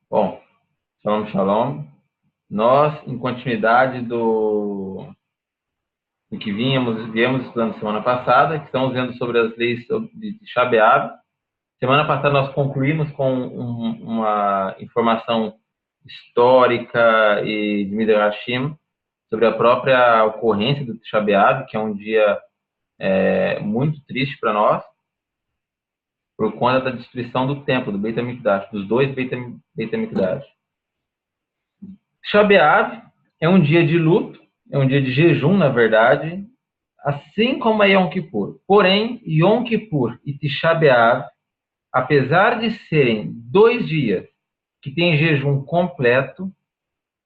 Bom, shalom, shalom. Nós, em continuidade do que viemos estudando semana passada, que estamos vendo sobre as leis de Tisha B'Av. Semana passada nós concluímos com uma informação histórica e de Midrashim sobre a própria ocorrência do Tisha B'Av, que é um dia muito triste para nós, por conta da destruição do templo, do Beit HaMikdash, dos dois Beit HaMikdash. Tisha B'Av é um dia de luto, é um dia de jejum, na verdade, assim como é Yom Kippur. Porém, Yom Kippur e Tisha B'Av, apesar de serem 2 dias que têm jejum completo,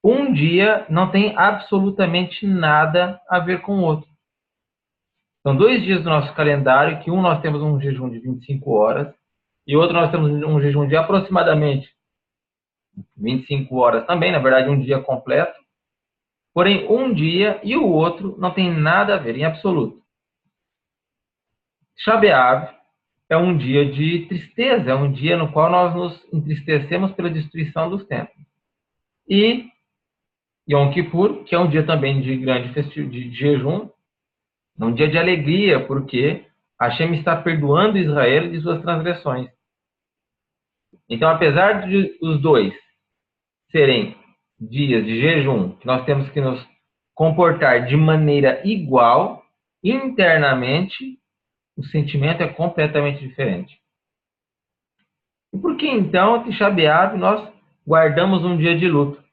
um dia não tem absolutamente nada a ver com o outro. São 2 dias do nosso calendário, que nós temos um jejum de 25 horas, e outro nós temos um jejum de aproximadamente 25 horas também, na verdade um dia completo. Porém, um dia e o outro não tem nada a ver, em absoluto. Tisha B'Av é um dia de tristeza, é um dia no qual nós nos entristecemos pela destruição dos templos. E Yom Kippur, que é um dia também de grande de jejum, um dia de alegria, porque Hashem está perdoando Israel de suas transgressões. Então, apesar de os dois serem dias de jejum, que nós temos que nos comportar de maneira igual, internamente, o sentimento é completamente diferente. E por que então, Tisha B'Av, nós guardamos um dia de luto?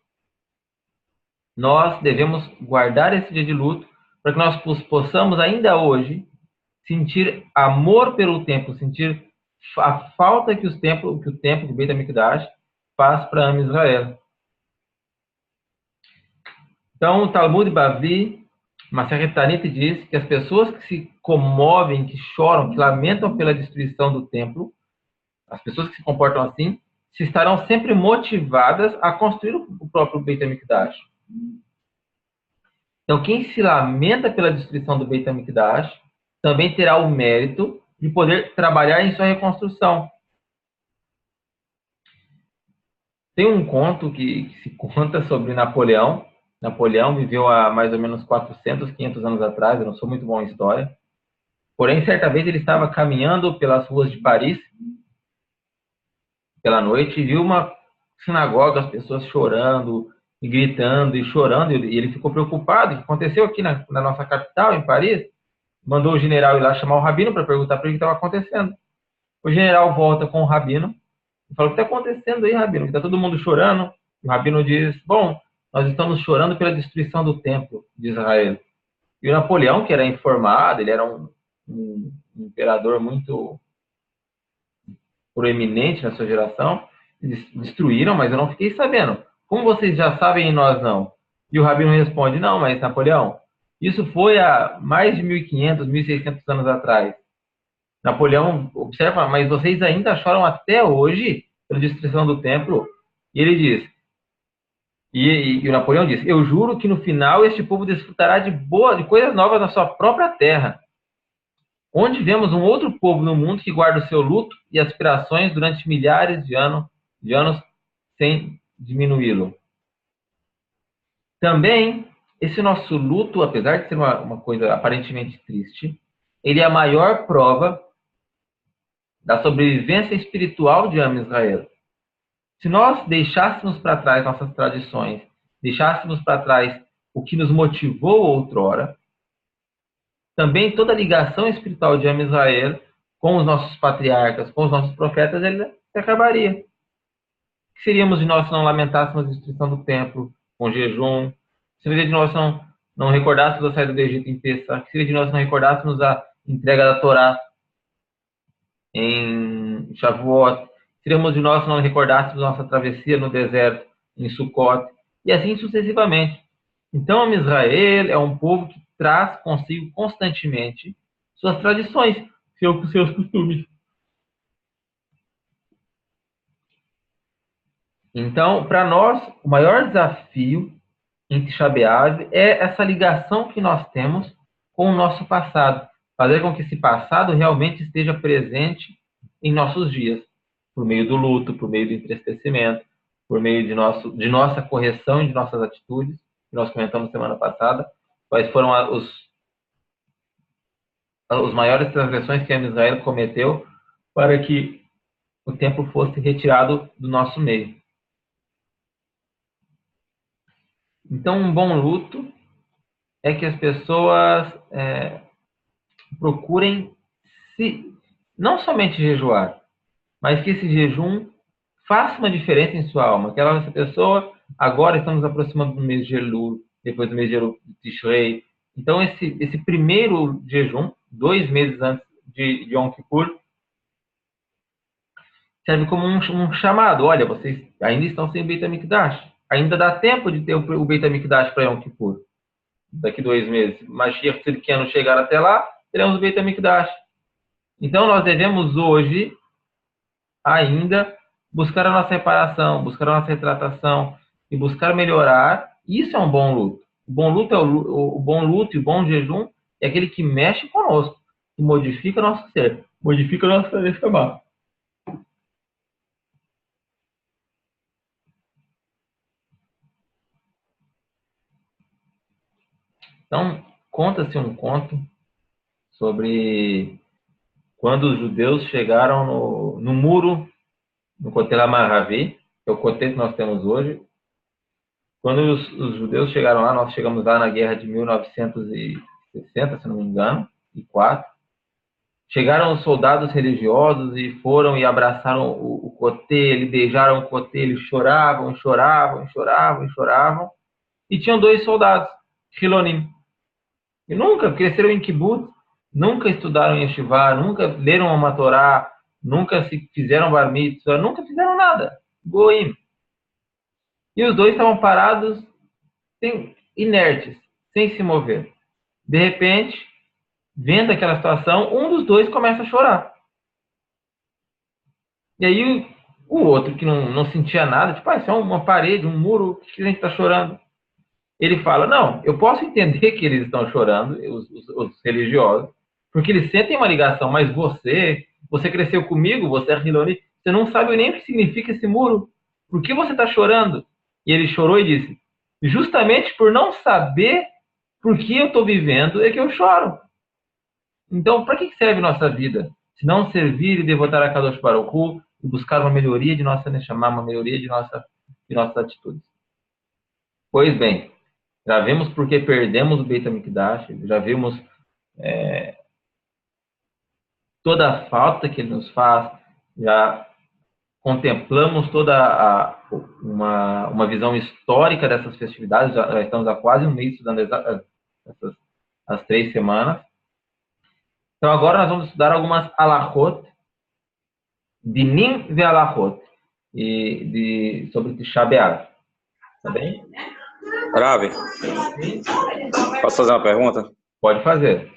Nós devemos guardar esse dia de luto para que nós possamos ainda hoje sentir amor pelo templo, sentir a falta que o templo, do Beit HaMikdash, faz para a Israel. Então, o Talmud Bavli, Masechet Tanit, diz que as pessoas que se comovem, que choram, que lamentam pela destruição do templo, as pessoas que se comportam assim, se estarão sempre motivadas a construir o próprio Beit HaMikdash. Então, quem se lamenta pela destruição do Beit HaMikdash também terá o mérito de poder trabalhar em sua reconstrução. Tem um conto que se conta sobre Napoleão. Napoleão viveu há mais ou menos 400, 500 anos atrás. Eu não sou muito bom em história. Porém, certa vez ele estava caminhando pelas ruas de Paris, pela noite, e viu uma sinagoga, as pessoas chorando, e gritando, e chorando. E ele ficou preocupado. O que aconteceu aqui na nossa capital, em Paris? Mandou o general ir lá chamar o rabino para perguntar para ele o que estava acontecendo. O general volta com o rabino e fala: o que está acontecendo aí, rabino? Está todo mundo chorando. O rabino diz: bom, nós estamos chorando pela destruição do templo de Israel. E o Napoleão, que era informado, ele era um imperador muito proeminente na sua geração, eles destruíram, mas eu não fiquei sabendo. Como vocês já sabem e nós não? E o rabino responde: não, mas Napoleão, isso foi há mais de 1500, 1600 anos atrás. Napoleão observa: mas vocês ainda choram até hoje pela destruição do templo? E ele diz, e o Napoleão diz: eu juro que no final este povo desfrutará de coisas novas na sua própria terra, onde vemos um outro povo no mundo que guarda o seu luto e aspirações durante milhares de anos sem diminuí-lo. Também, esse nosso luto, apesar de ser uma coisa aparentemente triste, ele é a maior prova da sobrevivência espiritual de Am Israel. Se nós deixássemos para trás nossas tradições, deixássemos para trás o que nos motivou outrora, também toda a ligação espiritual de Am Israel com os nossos patriarcas, com os nossos profetas, ele se acabaria. O que seríamos de nós se não lamentássemos a destruição do templo com jejum? Que seria de nós se não recordássemos a saída do Egito em Pessah? Que seria de nós se não recordássemos a entrega da Torá em Shavuot? Seríamos de nós se não recordássemos nossa travessia no deserto em Sukkot? E assim sucessivamente. Então, Am Israel é um povo que traz consigo constantemente suas tradições, seus costumes. Então, para nós, o maior desafio em Tisha B'Av é essa ligação que nós temos com o nosso passado. Fazer com que esse passado realmente esteja presente em nossos dias, por meio do luto, por meio do entristecimento. por meio de nossa correção e de nossas atitudes, que nós comentamos semana passada, quais foram os maiores transgressões que Israel cometeu para que o templo fosse retirado do nosso meio. Então, um bom luto é que as pessoas procurem não somente jejuar, mas que esse jejum faça uma diferença em sua alma. Que essa pessoa, agora estamos aproximando do mês de Elul, depois do mês de Elul, de Tishrei. Então, esse primeiro jejum, 2 meses antes de Yom Kippur, serve como um chamado. Olha, vocês ainda estão sem o Beit HaMikdash. Ainda dá tempo de ter o Beit HaMikdash para Yom Kippur. Daqui 2 meses. Mashiach Tzidkianu chegar até lá, teremos o Beit HaMikdash. Então, nós devemos hoje ainda buscar a nossa reparação, buscar a nossa retratação e buscar melhorar. Isso é um bom luto. O bom luto o bom luto e o bom jejum é aquele que mexe conosco, que modifica nosso ser, modifica a nossa neshama. Então, conta-se um conto sobre quando os judeus chegaram no muro, no Kotel HaMaaravi, que é o Kotel que nós temos hoje. Quando os judeus chegaram lá, nós chegamos lá na guerra de 1960, se não me engano, e 4. Chegaram os soldados religiosos e foram e abraçaram o Kotel, e beijaram o Kotel, eles choravam, choravam, choravam, choravam. E tinham 2 soldados, Hilonim. E nunca cresceram em kibbutz, nunca estudaram em yeshiva, nunca leram uma Torá, nunca se fizeram bar mitzvah, nunca fizeram nada. Goim. E os 2 estavam parados, inertes, sem se mover. De repente, vendo aquela situação, um dos 2 começa a chorar. E aí o outro, que não sentia nada, tipo, isso é uma parede, um muro, por que a gente está chorando? Ele fala, não, eu posso entender que eles estão chorando, os religiosos, porque eles sentem uma ligação, mas você cresceu comigo, você é Hiloni, você não sabe nem o que significa esse muro. Por que você está chorando? E ele chorou e disse, justamente por não saber por que eu estou vivendo é que eu choro. Então, para que serve nossa vida? Se não servir e devotar a Kadosh Baruch Hu e buscar uma melhoria de nossa neshama, uma melhoria de nossas atitudes. Pois bem, já vimos porque perdemos o Beit HaMikdash, já vimos toda a falta que ele nos faz, já contemplamos toda uma visão histórica dessas festividades, já estamos há quase um mês estudando as 3 semanas. Então agora nós vamos estudar algumas alachot, dinim ve alachot, sobre Tisha B'Av. Tá bem? Ravi, posso fazer uma pergunta? Pode fazer.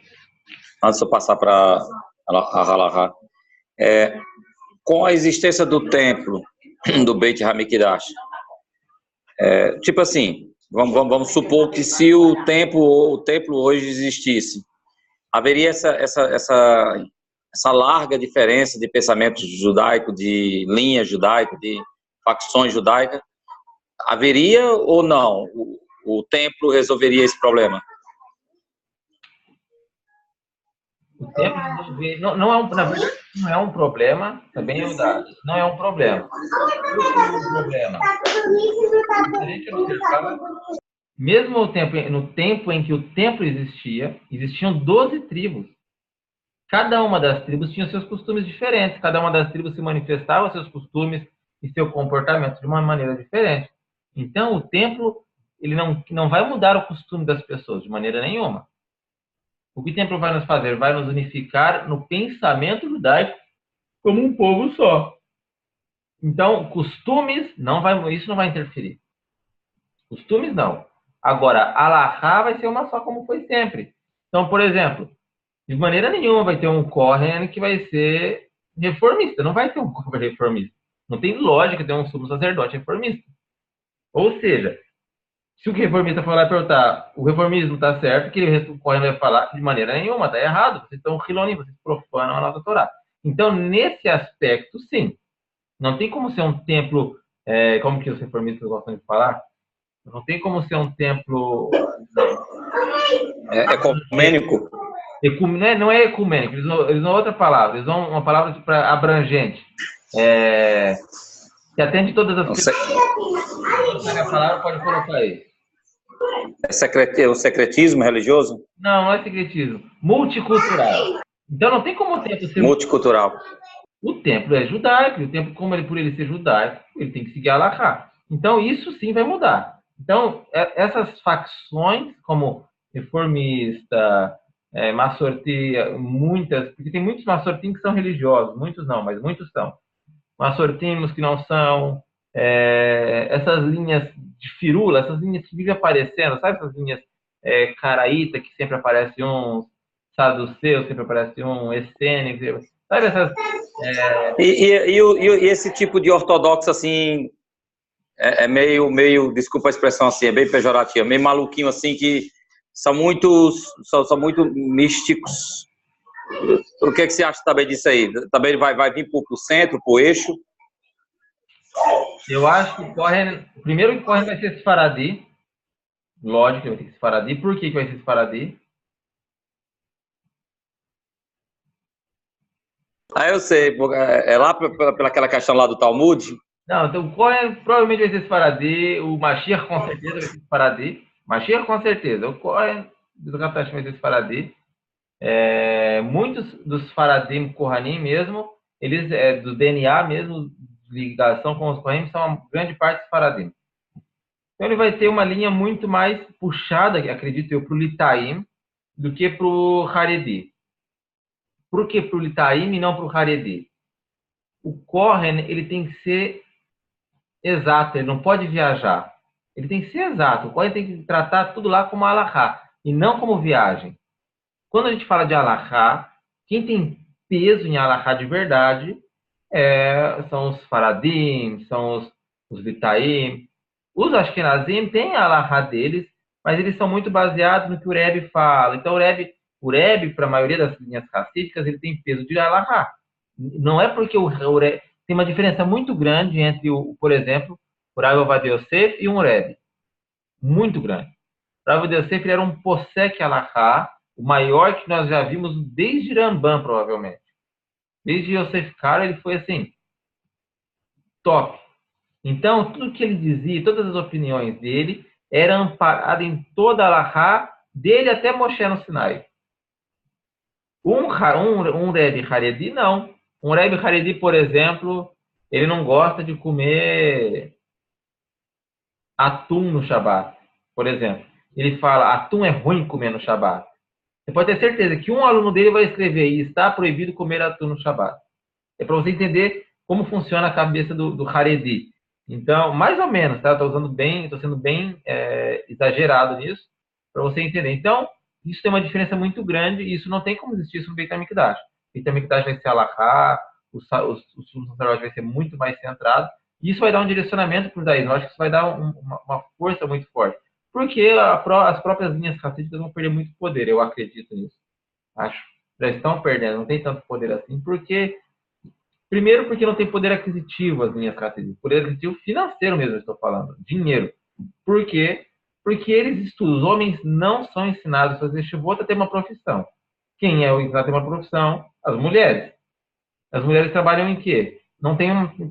Antes de eu passar para a Halachá. Com a existência do templo, do Beit HaMikdash, tipo assim, vamos supor que se o templo hoje existisse, haveria essa larga diferença de pensamento judaico, de linha judaica, de facções judaicas? Haveria ou não? O templo resolveria esse problema? O templo não é na verdade, não é um problema, também não é um problema. O problema. A gente observar, mesmo no tempo em que o templo existiam 12 tribos. Cada uma das tribos tinha seus costumes diferentes, cada uma das tribos se manifestava seus costumes e seu comportamento de uma maneira diferente. Então, o templo ele não vai mudar o costume das pessoas de maneira nenhuma. O que o templo vai nos fazer? Vai nos unificar no pensamento judaico como um povo só. Então, costumes, isso não vai interferir. Costumes, não. Agora, a alahá vai ser uma só, como foi sempre. Então, por exemplo, de maneira nenhuma vai ter um Kohen que vai ser reformista. Não vai ter um Kohen reformista. Não tem lógica ter um sumo sacerdote reformista. Ou seja, se o reformista for lá perguntar, o reformismo está certo, que o Kohen vai falar de maneira nenhuma, está errado, vocês estão Hilonim, vocês profanam a nossa Torá. Então, nesse aspecto, sim. Não tem como ser um templo como que os reformistas gostam de falar, não tem como ser um templo ecumênico. Não é ecumênico, eles usam outra palavra, eles usam uma palavra para abrangente, que atende todas as pessoas. Se a palavra pode colocar aí. É o secretismo religioso? Não, não é secretismo. Multicultural. Então não tem como o templo ser multicultural. O templo é judaico, e o templo, por ele ser judaico, ele tem que seguir a Halakha. Então isso sim vai mudar. Então essas facções, como reformista, massorti, muitas, porque tem muitos massortim que são religiosos, muitos não, mas muitos são. Massortimos que não são, essas linhas de firula, essas linhas que vivem aparecendo, sabe essas linhas caraíta, que sempre aparece um, saduceu, sempre aparece um, essênico, sabe essas... E esse tipo de ortodoxo, assim, meio, desculpa a expressão assim, é bem pejorativa, meio maluquinho, assim, que são muito místicos. O que você acha também disso aí? Também vai vir para o centro, para o eixo? Eu acho que primeiro que corre vai ser Sefaradi. Lógico que vai ter que ser Sefaradi. Por que vai ser Sefaradi? Eu sei, é lá pelaquela questão lá do Talmud? Não, então o Cohen provavelmente vai ser Sefaradi, o Mashiach com certeza vai ser Sefaradi. Mashiach com certeza, o Cohen do Raptash vai ser Sefaradi. Muitos dos Faradim Kohanim mesmo, eles, do DNA mesmo, ligação com os Kohanim, são uma grande parte dos Faradim. Então ele vai ter uma linha muito mais puxada, acredito eu, para o Litaim, do que para o Haredi. Por que para o Litaim e não para o Haredi? O Kohen, ele tem que ser exato, ele não pode viajar. Ele tem que ser exato. O Kohen tem que tratar tudo lá como Halakha, e não como viagem. Quando a gente fala de Halakha, quem tem peso em Halakha de verdade são os Faradim, são os Litaim. Os Ashkenazim têm a Halakha deles, mas eles são muito baseados no que o Rebbe fala. Então, o Rebbe, para a maioria das linhas racídicas, ele tem peso de Halakha. Não é porque tem uma diferença muito grande entre, por exemplo, o Rav Ovadia Yosef e um Rebbe. Muito grande. O Rav Ovadia Yosef era um Posek Halakha, o maior que nós já vimos desde Rambam, provavelmente. Desde Yosef Karo, ele foi assim, top. Então, tudo que ele dizia, todas as opiniões dele, eram amparadas em toda a Halakha, dele até Moshe no Sinai. Um Rebbe Haredi, não. Um Rebbe Haredi, por exemplo, ele não gosta de comer atum no Shabat, por exemplo. Ele fala, atum é ruim comer no Shabat. Você pode ter certeza que um aluno dele vai escrever e está proibido comer atum no Shabat. É para você entender como funciona a cabeça do Haredi. Então, mais ou menos, tá? Estou sendo bem exagerado nisso, para você entender. Então, isso tem uma diferença muito grande e isso não tem como existir isso no Beit HaMikdash. O Beit HaMikdash vai ser Halakha, o sacerdote vai ser muito mais centrado, e isso vai dar um direcionamento para o judaísmo. Eu acho que isso vai dar uma força muito forte. Porque as próprias linhas racídicas vão perder muito poder, eu acredito nisso. Acho. Já estão perdendo, não tem tanto poder assim, primeiro porque não tem poder aquisitivo as linhas racídicas, poder aquisitivo financeiro mesmo, eu estou falando, dinheiro. Por quê? Porque eles estudam, os homens não são ensinados a fazer shivot a ter uma profissão. Quem é o ensinado a ter uma profissão? As mulheres. As mulheres trabalham em quê?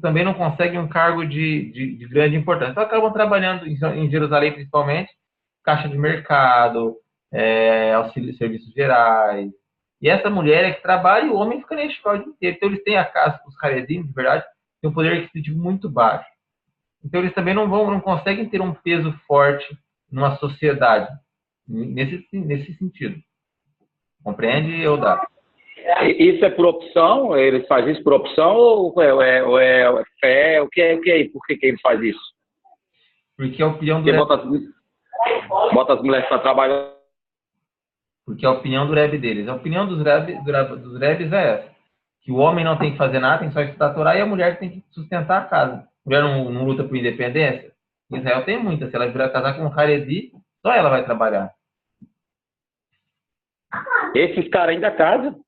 Também não conseguem um cargo de grande importância. Então, acabam trabalhando em Jerusalém, principalmente, caixa de mercado, auxílio de serviços gerais. E essa mulher é que trabalha e o homem fica na escola o dia inteiro. Então, eles têm a casa, os Haredim, de verdade, têm um poder aquisitivo muito baixo. Então, eles também não conseguem ter um peso forte numa sociedade, nesse sentido. Compreende, Eudá? Isso é por opção? Ele faz isso por opção ou é fé? O que é? Por que ele faz isso? Porque a opinião do Rebbe... Bota as mulheres para trabalhar. Porque a opinião do Rebbe deles. A opinião dos Rebbes é essa. Que o homem não tem que fazer nada, tem só estudar a Torá, e a mulher tem que sustentar a casa. A mulher não luta por independência? Em Israel tem muita. Se ela virar casar com um Haredi, só ela vai trabalhar. Esses caras ainda casam?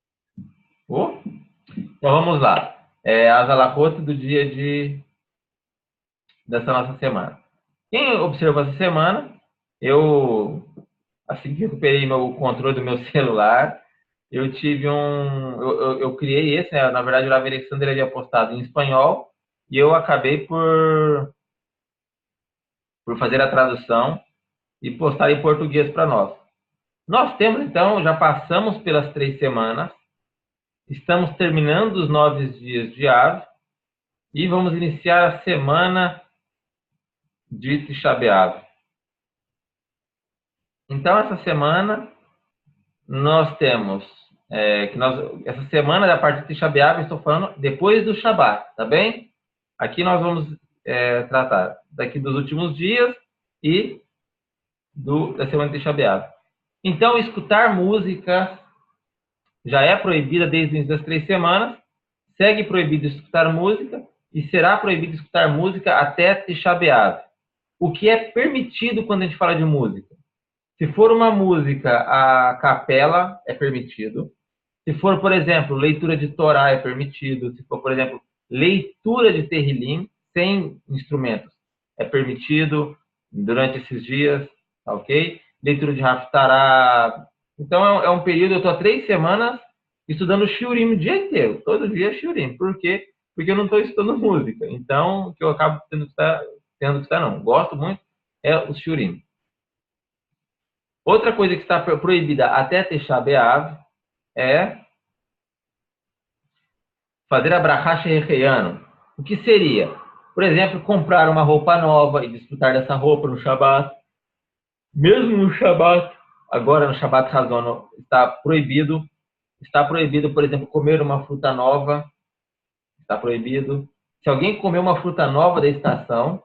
Então vamos lá. As alahot do dia de dessa nossa semana. Quem observou essa semana, assim que recuperei o controle do meu celular, eu tive eu criei esse, né? Na verdade, o Ravi Alexander havia postado em espanhol e eu acabei por fazer a tradução e postar em português para nós. Nós temos, então, já passamos pelas 3 semanas, estamos terminando os 9 dias de Av e vamos iniciar a semana de Tisha B'Av. Então, essa semana, nós temos, essa semana da parte de Tisha B'Av, estou falando depois do Shabat, tá bem? Aqui nós vamos tratar daqui dos últimos dias e da semana de Tisha B'Av. Então, escutar música já é proibida desde o início das 3 semanas, segue proibido escutar música e será proibido escutar música até Tisha B'Av. O que é permitido quando a gente fala de música? Se for uma música a capela, é permitido. Se for, por exemplo, leitura de Torá, é permitido. Se for, por exemplo, leitura de Terrilim, sem instrumentos, é permitido durante esses dias, tá ok? Leitura de Haftarah. Então, é um período, eu estou há 3 semanas estudando Shiurim o dia inteiro. Todo dia é Shiurim. Por quê? Porque eu não estou estudando música. Então, o que eu acabo tendo que estar, não. Gosto muito, é o Shiurim. Outra coisa que está proibida até Tisha B'Av é fazer a brachá shehecheyanu. O que seria? Por exemplo, comprar uma roupa nova e desfrutar dessa roupa no Shabat. Mesmo no Shabat, agora no Shabat Hazon, está proibido, por exemplo, comer uma fruta nova. Está proibido. Se alguém comer uma fruta nova da estação,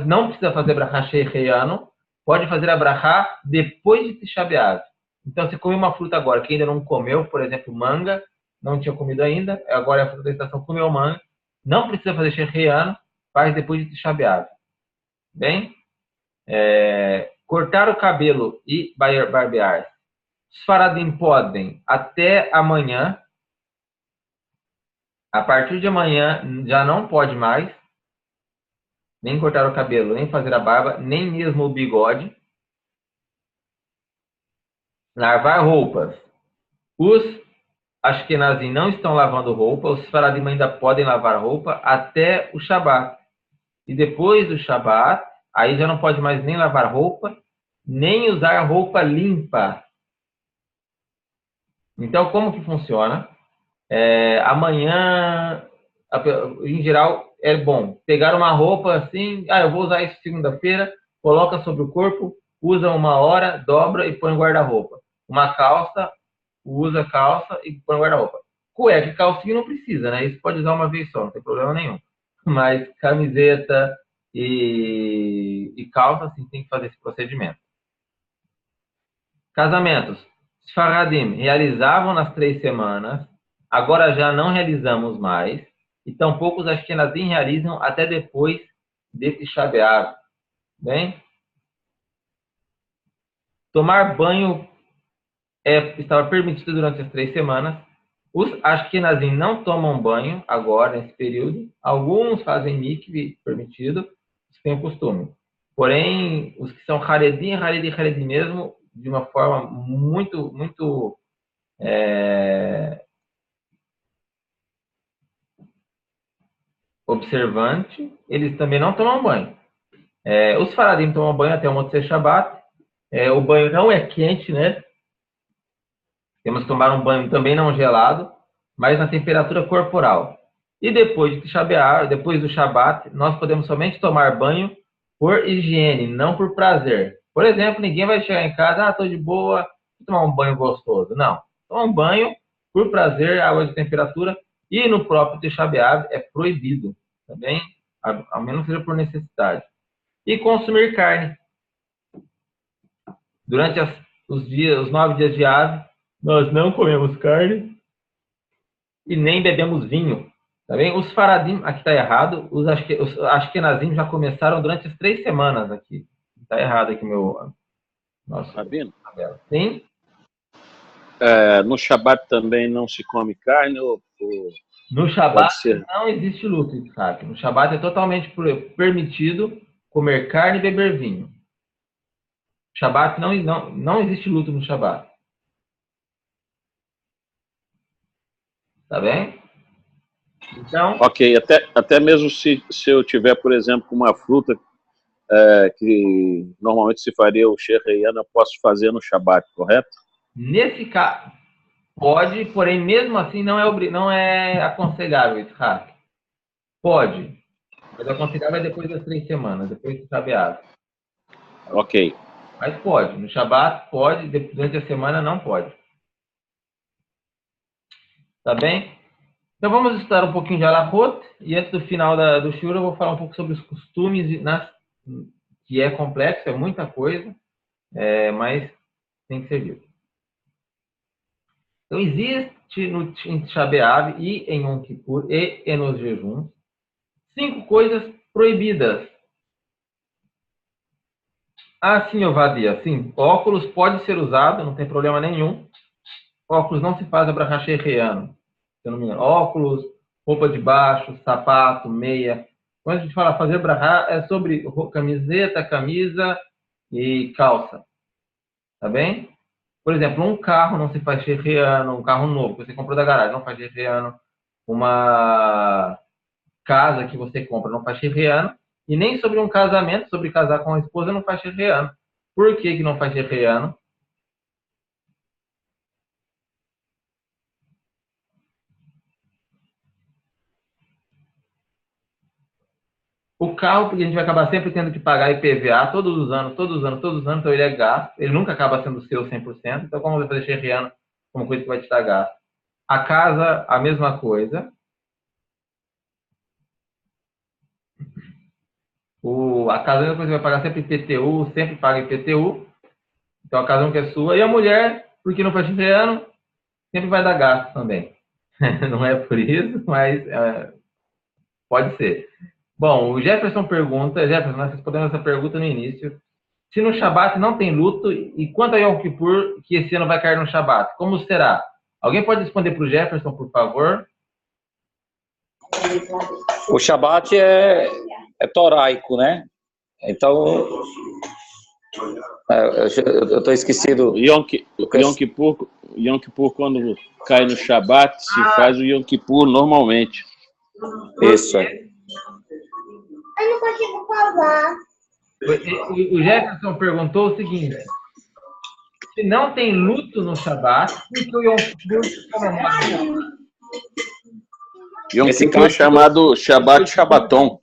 não precisa fazer brachá shehecheyanu, pode fazer a brachá depois de Tisha B'Av. Então, se comer uma fruta agora que ainda não comeu, por exemplo, manga, não tinha comido ainda, agora é a fruta da estação, comeu manga, não precisa fazer shehecheyanu, faz depois de Tisha B'Av. Bem? Cortar o cabelo e barbear. Os faradim podem até amanhã. A partir de amanhã já não pode mais nem cortar o cabelo, nem fazer a barba, nem mesmo o bigode. Lavar roupas. Os Ashkenazim não estão lavando roupa, os Faradim ainda podem lavar roupa até o Shabat. E depois do Shabat, aí já não pode mais nem lavar roupa, nem usar roupa limpa. Então, como que funciona? Amanhã, em geral, é bom pegar uma roupa assim, eu vou usar isso segunda-feira, coloca sobre o corpo, usa 1 hora, dobra e põe no guarda-roupa. Uma calça, usa a calça e põe no guarda-roupa. Cueca e calcinha não precisa, né? Isso pode usar uma vez só, não tem problema nenhum. Mas camiseta e calça, assim, tem que fazer esse procedimento. Casamentos. Os Faradim realizavam nas 3 semanas, agora já não realizamos mais, e tampouco os Ashkenazim realizam até depois de Tisha B'Av. Bem? Tomar banho estava permitido durante as 3 semanas. Os Ashkenazim não tomam banho agora, nesse período. Alguns fazem mikve, permitido, têm o costume. Porém, os que são Haredim mesmo, de uma forma muito, muito observante, eles também não tomam banho. Os Faradim tomam banho até o Motzei Shabbat. O banho não é quente, né? Temos que tomar um banho também não gelado, mas na temperatura corporal. E depois de Tisha B'Av, depois do Shabat, nós podemos somente tomar banho por higiene, não por prazer. Por exemplo, ninguém vai chegar em casa, estou de boa, vou tomar um banho gostoso. Não. Toma um banho por prazer, água de temperatura, e no próprio Tisha B'Av é proibido, também, ao menos seja por necessidade. E consumir carne. Durante os 9 dias de Av, nós não comemos carne e nem bebemos vinho. Tá bem? Os Faradim, aqui está errado, os Ashkenazim já começaram durante as 3 semanas aqui. Está errado aqui nosso Rabino? Sim? No Shabat também não se come carne ou No Shabat não existe luto, Isaac. No Shabat é totalmente permitido comer carne e beber vinho. Shabat não existe luto no Shabat. Tá bem? Então... Ok, até mesmo se eu tiver, por exemplo, uma fruta que normalmente se faria o Shehriyan, eu posso fazer no Shabat, correto? Nesse caso, pode, porém, mesmo assim, não é aconselhável, Isaac. Pode, mas aconselhável é depois das 3 semanas, depois do Shabat. Ok. Mas pode. No Shabat pode, durante a semana não pode. Tá bem? Então vamos estudar um pouquinho de Alahot, e antes do final do Shura eu vou falar um pouco sobre os costumes, que é complexo, é muita coisa, mas tem que ser dito. Então existe no Tisha B'Av e em Yom Kippur e nos jejuns 5 coisas proibidas. Assim, Ovadia, sim, óculos pode ser usado, não tem problema nenhum. Óculos não se faz a Brachá Shehriyan, se eu não me engano. Óculos, roupa de baixo, sapato, meia. Quando a gente fala fazer Brachá, é sobre camiseta, camisa e calça. Tá bem? Por exemplo, um carro não se faz Shehriyan, um carro novo que você comprou da garagem não faz Shehriyan. Uma casa que você compra não faz Shehriyan. E nem sobre um casamento, sobre casar com a esposa, não faz Shehriyan. Por que não faz Shehriyan? O carro, porque a gente vai acabar sempre tendo que pagar IPVA todos os anos, então ele é gasto, ele nunca acaba sendo seu 100%, então como você vai fazer Shehriyan como coisa que vai te dar gasto? A casa, a mesma coisa. A casa você vai pagar sempre IPTU, sempre paga IPTU, então a casa nunca é sua. E a mulher, porque não faz Shehriyan, sempre vai dar gasto também. Não é por isso, mas pode ser. Bom, o Jefferson pergunta, Jefferson, nós respondemos essa pergunta no início. Se no Shabat não tem luto, e quanto a Yom Kippur, que esse ano vai cair no Shabat, como será? Alguém pode responder para o Jefferson, por favor? O Shabat é toraico, né? Então, eu estou esquecido. Yom Kippur, quando cai no Shabat, se faz o Yom Kippur normalmente. Isso, é. Eu não consigo falar. O Jefferson perguntou o seguinte: se não tem luto no Shabat, por que o Yom Kippur comemora? Yom Kippur é chamado Shabat Shabaton.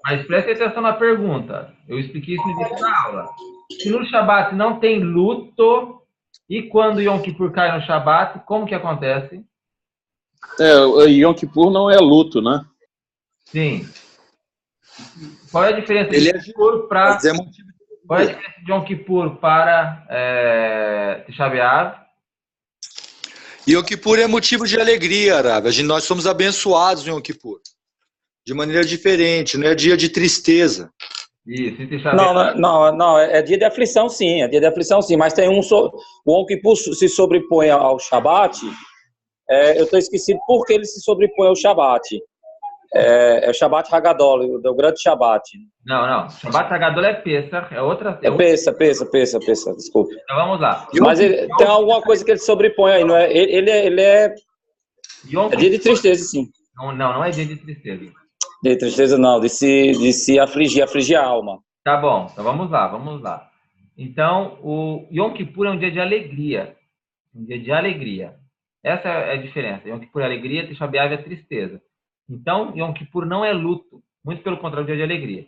Mas preste atenção na pergunta. Eu expliquei isso no início da aula. Se no Shabat não tem luto, e quando Yom Kippur cai no Shabat, como que acontece? Yom Kippur não é luto, né? Sim. Qual é a diferença de Yom Kippur para... Qual é a diferença de Yom Kippur para Tisha B'Av? Yom Kippur é motivo de alegria, Arabi. Nós somos abençoados em Yom Kippur. De maneira diferente, não é dia de tristeza. Isso, não, é dia de aflição, sim. É dia de aflição, sim. Mas tem o Yom Kippur se sobrepõe ao Shabat. Eu estou esquecido porque ele se sobrepõe ao Shabat. É o Shabat Hagadol, o grande Shabat. Não. Shabat Hagadol é Pesach, é outra... Peça, desculpe. Então vamos lá. Mas tem alguma coisa que ele sobrepõe aí, não é? Ele é dia de tristeza, sim. Não é dia de tristeza. De tristeza não, de se afligir a alma. Tá bom, então vamos lá. Então, o Yom Kippur é um dia de alegria. Um dia de alegria. Essa é a diferença. Yom Kippur é alegria, Tisha B'Av é tristeza. Então, Yom Kippur não é luto. Muito pelo contrário, é um dia de alegria.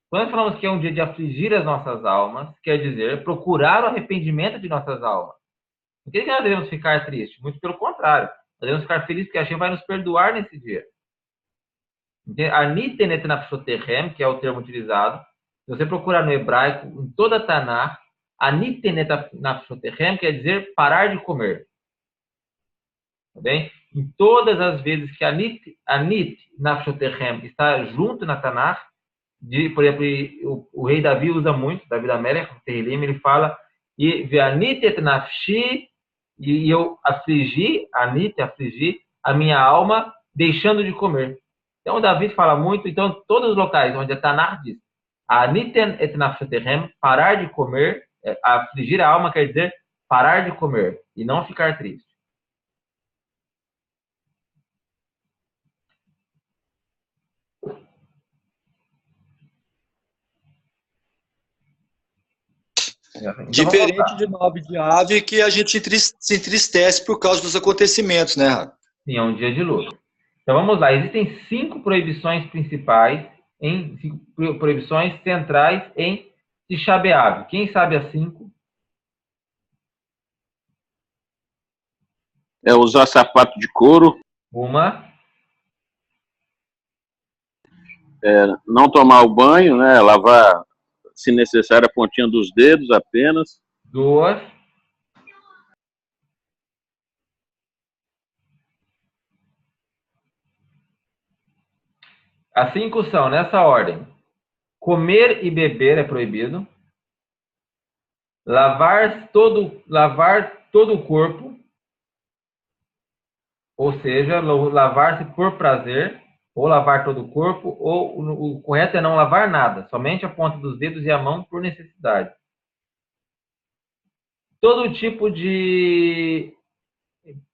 Quando falamos que é um dia de afligir as nossas almas, quer dizer, procurar o arrependimento de nossas almas. Não quer dizer que nós devemos ficar tristes. Muito pelo contrário. Nós devemos ficar felizes porque a Hashem vai nos perdoar nesse dia. Anitenet nafshoterem, que é o termo utilizado. Se você procurar no hebraico, em toda a Tanakh, Anitenet nafshoterem quer dizer parar de comer. Tá bem? Em todas as vezes que Anit nafshoterem está junto na Tanakh, por exemplo, o rei Davi usa muito, Davi da Melech, o Tehillim, ele fala, e eu afligi, afligi a minha alma deixando de comer. Então, o Davi fala muito, então, todos os locais onde a Tanakh diz, Aniten et nafshetem, parar de comer, afligir a alma quer dizer parar de comer e não ficar triste. Então, Diferente de 9 de Ave, que a gente se entristece por causa dos acontecimentos, né, Rabi? Sim, é um dia de luto. Então vamos lá, existem 5 proibições principais, 5 proibições centrais em Tisha B'Av. Quem sabe as 5? É usar sapato de couro, Uma, não tomar o banho, né? Lavar, se necessário, a pontinha dos dedos apenas. 2, as 5 são, nessa ordem, comer e beber é proibido, lavar todo o corpo, ou seja, lavar-se por prazer, ou lavar todo o corpo, ou o correto é não lavar nada, somente a ponta dos dedos e a mão por necessidade. Todo tipo de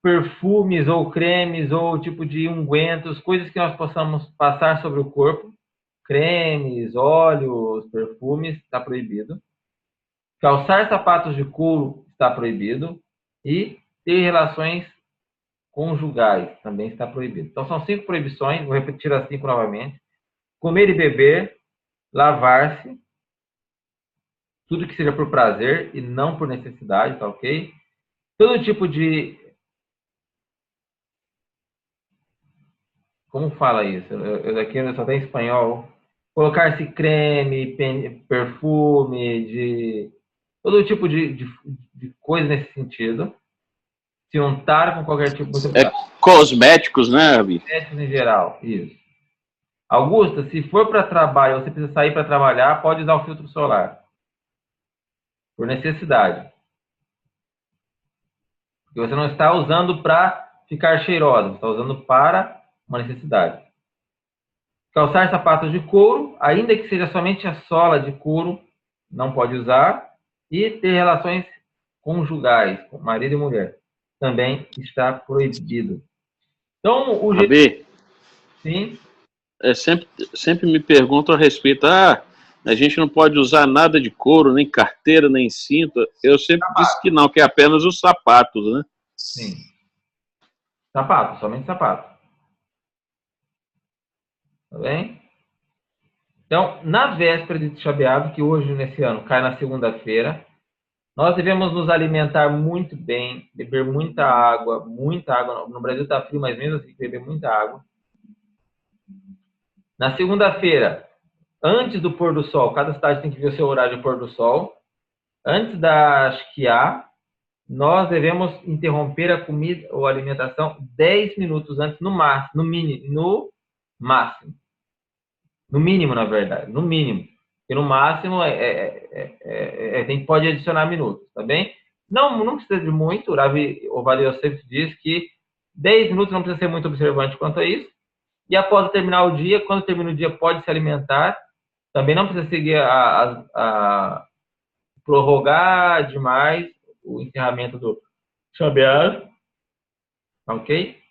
perfumes ou cremes ou tipo de ungüentos, coisas que nós possamos passar sobre o corpo, cremes, óleos, perfumes, está proibido. Calçar sapatos de couro está proibido e ter relações conjugais também está proibido. Então são 5 proibições, vou repetir as 5 novamente. Comer e beber, lavar-se, tudo que seja por prazer e não por necessidade, tá ok? Todo tipo de... Como fala isso? Eu aqui só tem espanhol. Colocar-se creme, perfume, todo tipo de coisa nesse sentido. Se untar com qualquer tipo de... Cosméticos, né, Rabi? Cosméticos em geral, isso. Augusta, se for para trabalho, você precisa sair para trabalhar, pode usar o filtro solar. Por necessidade. Porque você não está usando para ficar cheirosa, você está usando para uma necessidade. Calçar sapatos de couro, ainda que seja somente a sola de couro, não pode usar. E ter relações conjugais, com marido e mulher, também está proibido. Então, o jeito... Rabi, Sim. Sempre me perguntam a respeito, a gente não pode usar nada de couro, nem carteira, nem cinto. Eu sempre disse que não, que é apenas os sapatos, né? Sim. Sapato, somente sapato. Tá bem? Então, na véspera de Tisha B'Av, que hoje, nesse ano, cai na segunda-feira, nós devemos nos alimentar muito bem, beber muita água. No Brasil está frio, mas mesmo assim, beber muita água. Na segunda-feira, antes do pôr do sol, cada cidade tem que ver o seu horário de pôr do sol. Antes da Shkiá, nós devemos interromper a comida ou a alimentação 10 minutos antes, no máximo, no mínimo, na verdade, no mínimo. E no máximo, pode adicionar minutos, tá bem? Não precisa de muito, o Rabi Ovadia Yosef diz que 10 minutos não precisa ser muito observante quanto a isso. E após terminar o dia, quando termina o dia, pode se alimentar. Também não precisa seguir prorrogar demais o encerramento do Shabat, ok?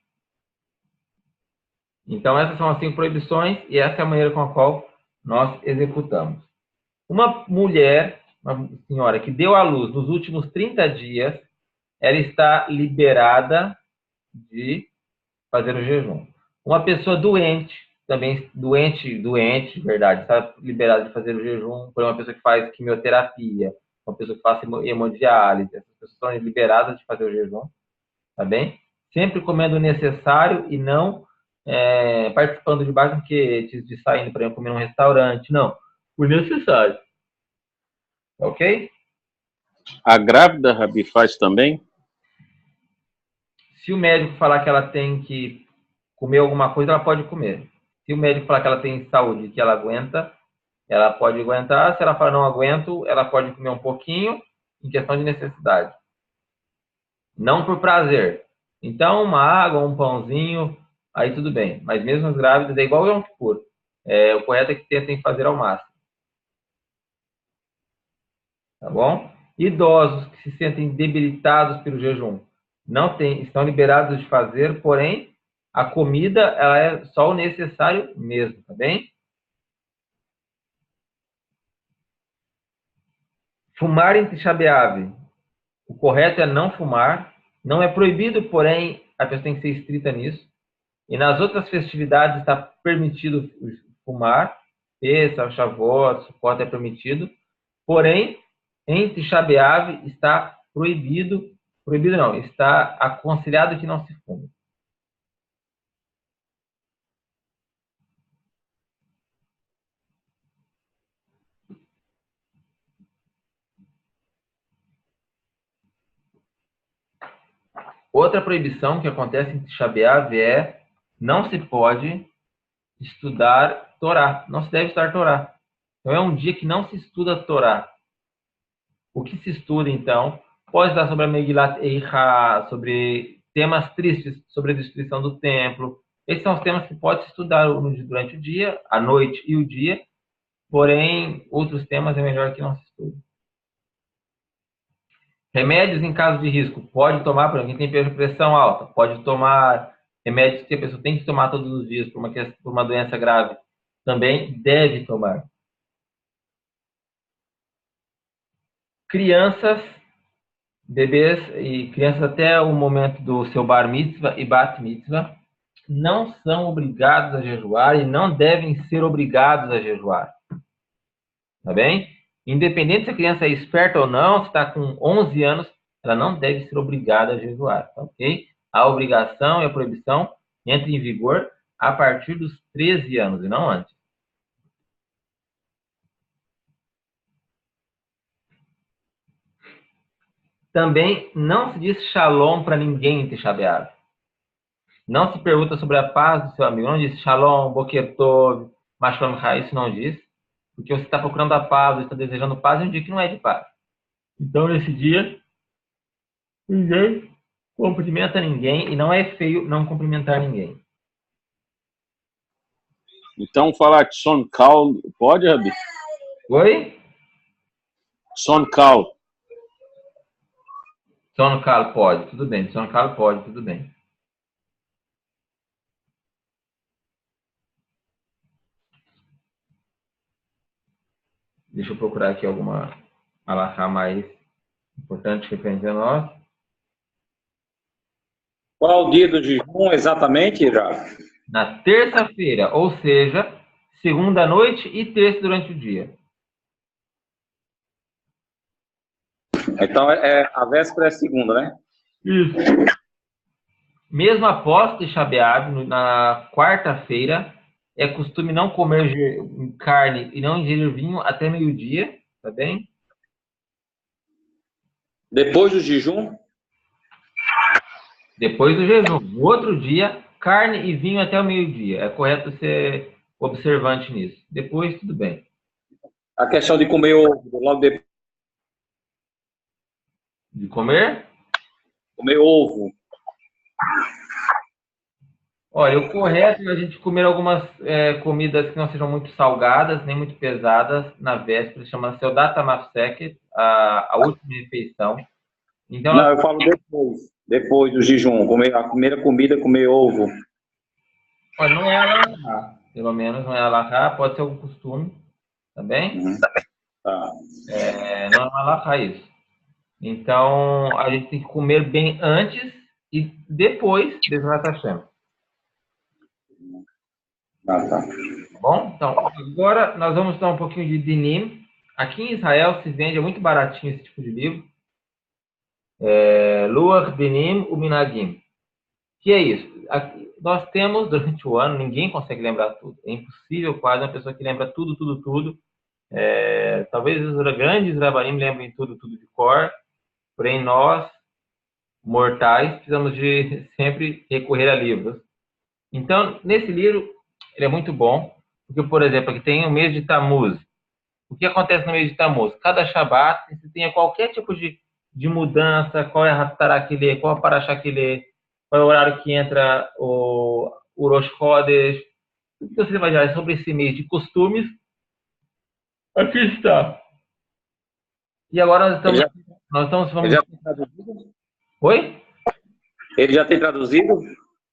Então, essas são as 5 proibições e essa é a maneira com a qual nós executamos. Uma mulher, uma senhora que deu à luz nos últimos 30 dias, ela está liberada de fazer o jejum. Uma pessoa doente, também doente, de verdade, está liberada de fazer o jejum. Por uma pessoa que faz quimioterapia, uma pessoa que faz hemodiálise, essas pessoas são liberadas de fazer o jejum, tá bem? Sempre comendo o necessário e não participando de banquetes, de saindo para comer num restaurante, não. O necessário. Ok? A grávida, Rabi, faz também? Se o médico falar que ela tem que comer alguma coisa, ela pode comer. Se o médico falar que ela tem saúde, que ela aguenta, ela pode aguentar. Se ela falar não aguento, ela pode comer um pouquinho em questão de necessidade. Não por prazer. Então, uma água, um pãozinho, aí tudo bem. Mas mesmo as grávidas, é igual o Yom Kippur. O correto é que tentem fazer ao máximo. Tá bom? Idosos que se sentem debilitados pelo jejum estão liberados de fazer, porém, a comida ela é só o necessário mesmo, tá bem? Fumar em Tisha B'Av. O correto é não fumar. Não é proibido, porém, a pessoa tem que ser estrita nisso. E nas outras festividades está permitido fumar. Pesach, Shavuot, Sukkot é permitido. Porém, em Tisha B'Av está proibido não, está aconselhado que não se fume. Outra proibição que acontece em Tisha B'Av é não se pode estudar Torá. Não se deve estudar Torá. Então é um dia que não se estuda Torá. O que se estuda, então, pode estar sobre a Megilat Eicha, sobre temas tristes, sobre a destruição do templo. Esses são os temas que pode se estudar durante o dia, a noite e o dia. Porém, outros temas é melhor que não se estude. Remédios em caso de risco. Pode tomar, por exemplo, quem tem pressão alta. Pode tomar remédios que a pessoa tem que tomar todos os dias por uma doença grave. Também deve tomar. Crianças, bebês e crianças até o momento do seu bar mitzvah e bat mitzvah não são obrigados a jejuar e não devem ser obrigados a jejuar. Tá bem? Independente se a criança é esperta ou não, se está com 11 anos, ela não deve ser obrigada a jejuar, tá ok? A obrigação e a proibição entram em vigor a partir dos 13 anos e não antes. Também não se diz shalom para ninguém em Tisha B'Av. Não se pergunta sobre a paz do seu amigo. Não diz shalom, boker tov, mashalom ha, isso não diz. Porque você está procurando a paz, você está desejando paz em um dia que não é de paz. Então, nesse dia, ninguém cumprimenta ninguém e não é feio não cumprimentar ninguém. Então, falar de Son Kal pode, Rabi? Oi? Son Kal. Son Kal pode, tudo bem. Son Kal pode, tudo bem. Deixa eu procurar aqui alguma alahá mais importante referente a nós. Qual o dia do jejum exatamente, Ira? Na terça-feira, ou seja, segunda à noite e terça durante o dia. Então, a véspera é segunda, né? Isso. Mesmo após Tisha B'Av, na quarta-feira, é costume não comer carne e não ingerir vinho até meio-dia, tá bem? Depois do jejum? Depois do jejum. No outro dia, carne e vinho até o meio-dia. É correto ser observante nisso. Depois, tudo bem. A questão de comer ovo logo depois. De comer? Comer ovo. Olha, o correto é a gente comer algumas comidas que não sejam muito salgadas, nem muito pesadas, na véspera. Chama-se Seudat Mafseket, a última refeição. Então, não, eu falo depois. Depois do jejum. A primeira comida, comer ovo. Olha, não é alahá. Pelo menos não é alahá. Pode ser algum costume. Tá bem? Tá. Não é alahá isso. Então, a gente tem que comer bem antes e depois de Bezrat Hashem. Tá. Bom, então, agora nós vamos dar um pouquinho de Dinim. Aqui em Israel se vende, é muito baratinho esse tipo de livro. Luach, Dinim, Uminagim. Que é isso? Aqui, nós temos, durante o ano, ninguém consegue lembrar tudo. É impossível quase uma pessoa que lembra tudo. Talvez os grandes rabanim lembrem tudo de cor. Porém, nós, mortais, precisamos de sempre recorrer a livros. Então, nesse livro, ele é muito bom, porque, por exemplo, aqui tem o mês de Tammuz. O que acontece no mês de Tammuz? Cada Shabat, você tem qualquer tipo de mudança, qual é a Haftarah que lê, qual é a Parashá que lê, qual é o horário que entra o Rosh Chodesh, tudo que você imaginar sobre esse mês de costumes, aqui está. E agora nós estamos Ele já tem traduzido? Oi? Ele já tem traduzido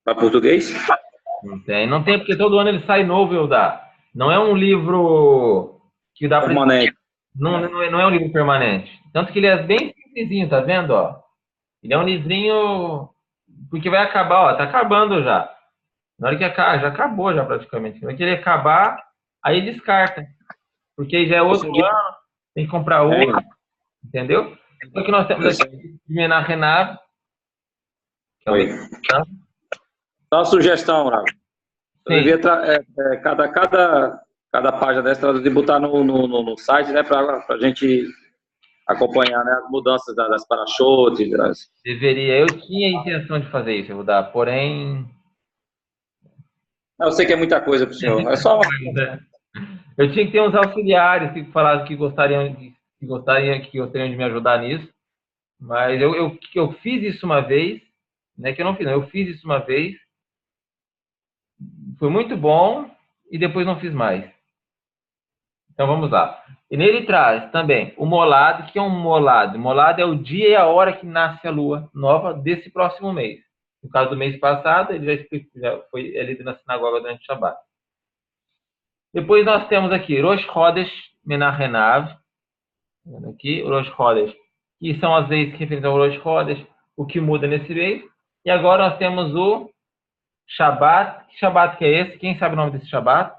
para português? Não tem, porque todo ano ele sai novo, Eudá. Não é um livro que dá para... Permanente. Não é um livro permanente. Tanto que ele é bem simplesinho, tá vendo, ó? Ele é um livrinho... Porque vai acabar, ó, tá acabando já. Na hora que já acabou já praticamente. Na hora que ele acabar, aí descarta. Porque já é outro ano, tem que comprar outro, entendeu? Então que nós temos aqui, Menachem. Oi. Só uma sugestão, Rav. Eu devia cada página dessa de botar no site, né, para a gente acompanhar, né, as mudanças das parachutes. Deveria. Eu tinha a intenção de fazer isso, eu vou dar, porém... Eu sei que é muita coisa para o senhor. É só Eu tinha que ter uns auxiliares que falaram que gostariam de me ajudar nisso, mas eu fiz isso uma vez, né? Que eu não fiz, não. Eu fiz isso uma vez, foi muito bom e depois não fiz mais. Então vamos lá. E nele traz também o molado. O que é um molado? Molado é o dia e a hora que nasce a lua nova desse próximo mês. No caso do mês passado, ele já foi lido na sinagoga durante o Shabbat. Depois nós temos aqui Rosh Chodesh Menachem. Aqui, Rosh Chodesh, que são as leis que representam o Rosh Chodesh, o que muda nesse mês. E agora nós temos o Shabbat. Que Shabbat que é esse? Quem sabe o nome desse Shabbat?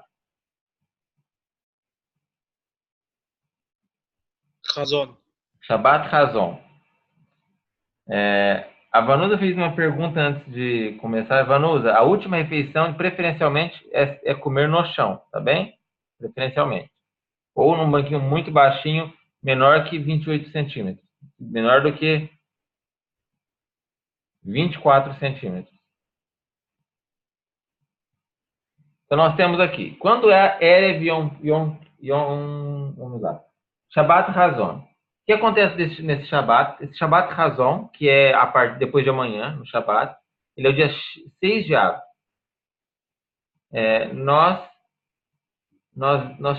Razão. Shabbat Razon. A Vanusa fez uma pergunta antes de começar. Vanusa, a última refeição, preferencialmente, é comer no chão, tá bem? Preferencialmente. Ou num banquinho muito baixinho, menor que 28 centímetros. Menor do que 24 centímetros. Então, nós temos aqui. Quando é Erev Yom, vamos lá. Shabbat Razon. O que acontece nesse Shabbat? Esse Shabbat Razon, que é a parte depois de amanhã, no Shabbat, ele é o dia 6 de Av. Nós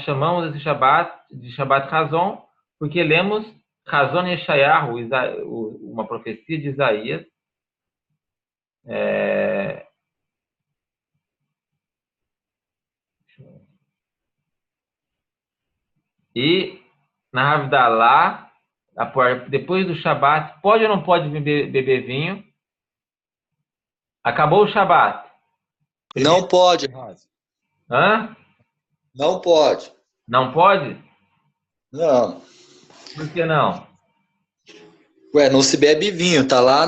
chamamos esse Shabbat de Shabbat Razon, porque lemos Razon Yeshayahu, uma profecia de Isaías, e na Havdalah, depois do Shabbat, pode ou não pode beber vinho? Acabou o Shabbat. Não pode, Rav. Hã? Não pode. Não pode? Não. Por que não? Ué, não se bebe vinho. Tá lá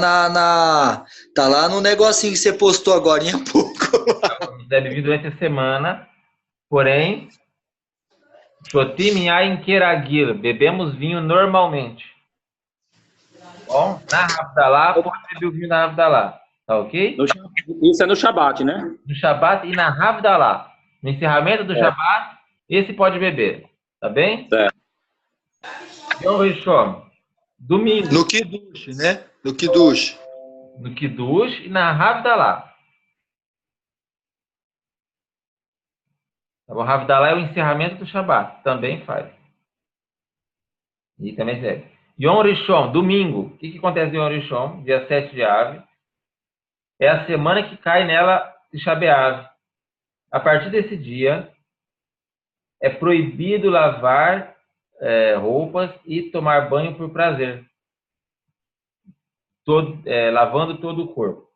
tá lá no negocinho que você postou agora há pouco. Deve vir durante a semana, porém, Shotim Yain Keragil, bebemos vinho normalmente. Bom, na Havdalah, pode beber o vinho na Havdalah, tá ok? Isso é no Shabbat, né? No Shabbat e na Havdalah. No encerramento do Shabbat, esse pode beber, tá bem? Certo. Yom Rishon, domingo. No Kiddush, né? No Kiddush. No Kiddush e na Havdalah. O Havdalah é o encerramento do Shabbat. Também faz. E também serve. Yom Rishon, domingo. O que acontece em Yom Rishon? Dia 7 de Av. É a semana que cai nela Tisha B'Av. A partir desse dia, é proibido lavar roupas e tomar banho por prazer. Lavando todo o corpo.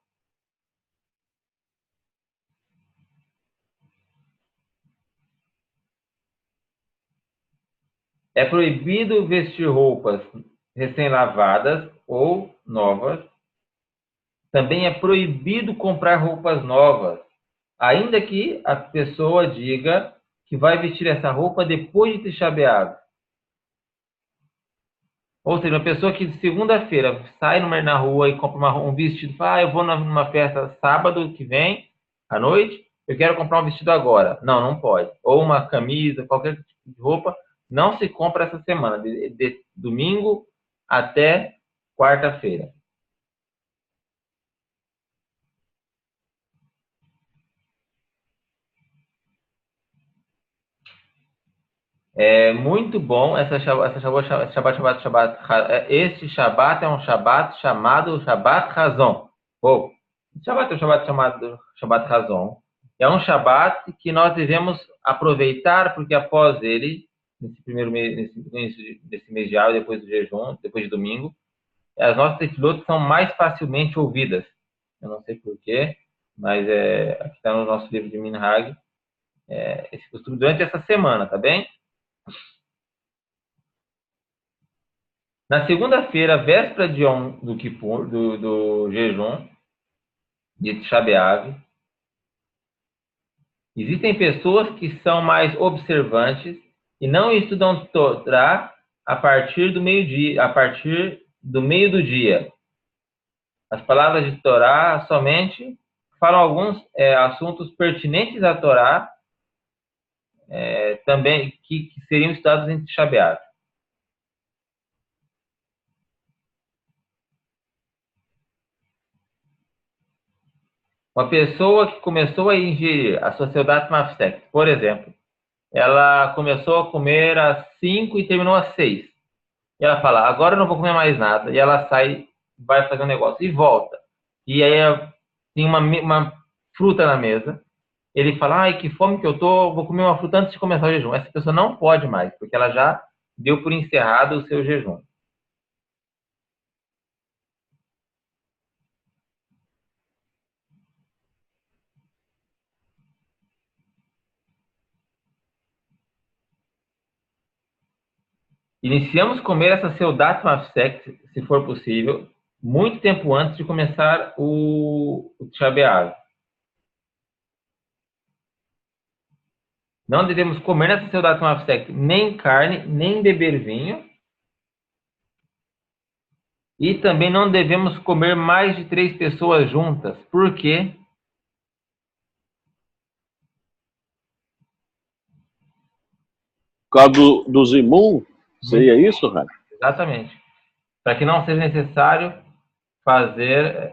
É proibido vestir roupas recém-lavadas ou novas. Também é proibido comprar roupas novas, ainda que a pessoa diga que vai vestir essa roupa depois de Tisha B'Av. Ou seja, uma pessoa que de segunda-feira sai na rua e compra um vestido, fala, eu vou numa festa sábado que vem, à noite, eu quero comprar um vestido agora. Não, não pode. Ou uma camisa, qualquer tipo de roupa, não se compra essa semana, de domingo até quarta-feira. É muito bom este Shabat é um Shabat chamado Shabat Razon. Oh, Shabat é um Shabat chamado Shabat Razon. É um Shabat que nós devemos aproveitar, porque após ele, nesse primeiro mês, nesse mês de Av, depois do jejum, depois de domingo, as nossas tefilot são mais facilmente ouvidas. Eu não sei porquê, mas aqui está no nosso livro de Minhag, esse costume durante essa semana, tá bem? Na segunda-feira, véspera de do Kippur, do jejum, de Tisha B'Av, existem pessoas que são mais observantes e não estudam Torá a partir do meio-dia, a partir do meio do dia. As palavras de Torá somente falam alguns assuntos pertinentes à Torá, também que seriam estudados em Tisha B'Av. Uma pessoa que começou a ingerir a Sociedade Mafsek, por exemplo, ela começou a comer às 5 e terminou às 6. E ela fala, agora eu não vou comer mais nada. E ela sai, vai fazer um negócio e volta. E aí tem uma fruta na mesa. Ele fala, ai, que fome que eu tô, vou comer uma fruta antes de começar o jejum. Essa pessoa não pode mais, porque ela já deu por encerrado o seu jejum. Iniciamos a comer essa Seudat Mafsek, se for possível, muito tempo antes de começar o Tisha B'Av. Não devemos comer nessa Seudat Mafsek nem carne, nem beber vinho. E também não devemos comer mais de 3 pessoas juntas. Por quê? Por causa do Zimun? Seria isso, Raio? Exatamente. Para que não seja necessário fazer